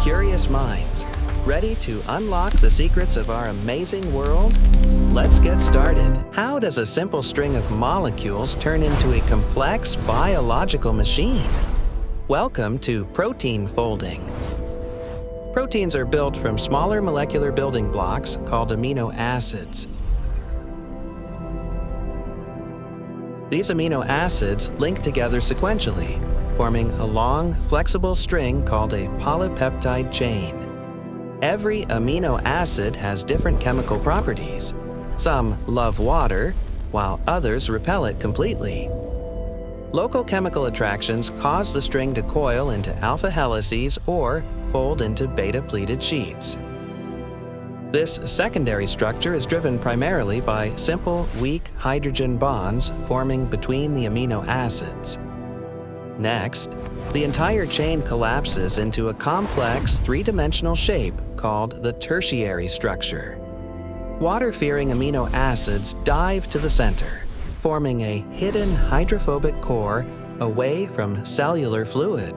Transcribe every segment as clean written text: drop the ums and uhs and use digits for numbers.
curious minds, ready to unlock the secrets of our amazing world? Let's get started. How does a simple string of molecules turn into a complex biological machine? Welcome to protein folding. Proteins are built from smaller molecular building blocks called amino acids. These amino acids link together sequentially, forming a long, flexible string called a polypeptide chain. Every amino acid has different chemical properties. Some love water, while others repel it completely. Local chemical attractions cause the string to coil into alpha helices or fold into beta pleated sheets. This secondary structure is driven primarily by simple, weak hydrogen bonds forming between the amino acids. Next, the entire chain collapses into a complex three-dimensional shape called the Tertiary structure. Water-fearing amino acids dive to the center, forming a hidden hydrophobic core away from cellular fluid.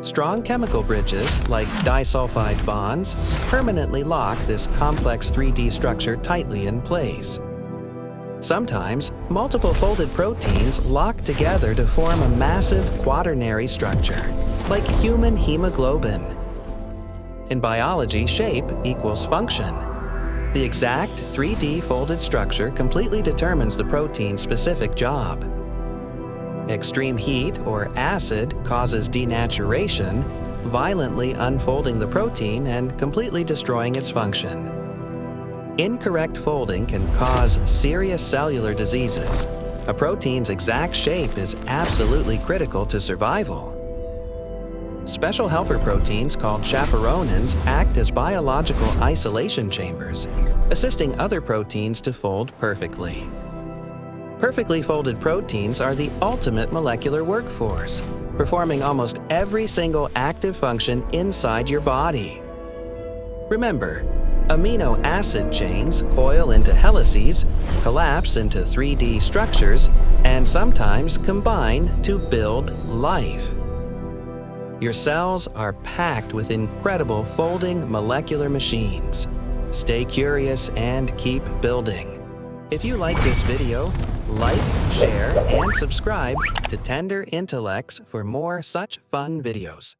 Strong chemical bridges, like disulfide bonds, permanently lock this complex 3D structure tightly in place. Sometimes, multiple folded proteins lock together to form a massive quaternary structure, like human hemoglobin. In biology, shape equals function. The exact 3D folded structure completely determines the protein's specific job. Extreme heat or acid causes denaturation, violently unfolding the protein and completely destroying its function. Incorrect folding can cause serious cellular diseases. A protein's exact shape is absolutely critical to survival. Special helper proteins called chaperonins act as biological isolation chambers, assisting other proteins to fold perfectly. Perfectly folded proteins are the ultimate molecular workforce, performing almost every single active function inside your body. Remember, amino acid chains coil into helices, collapse into 3D structures, and sometimes combine to build life. Your cells are packed with incredible folding molecular machines. Stay curious and keep building. If you like this video, like, share, and subscribe to Tender Intellects for more such fun videos.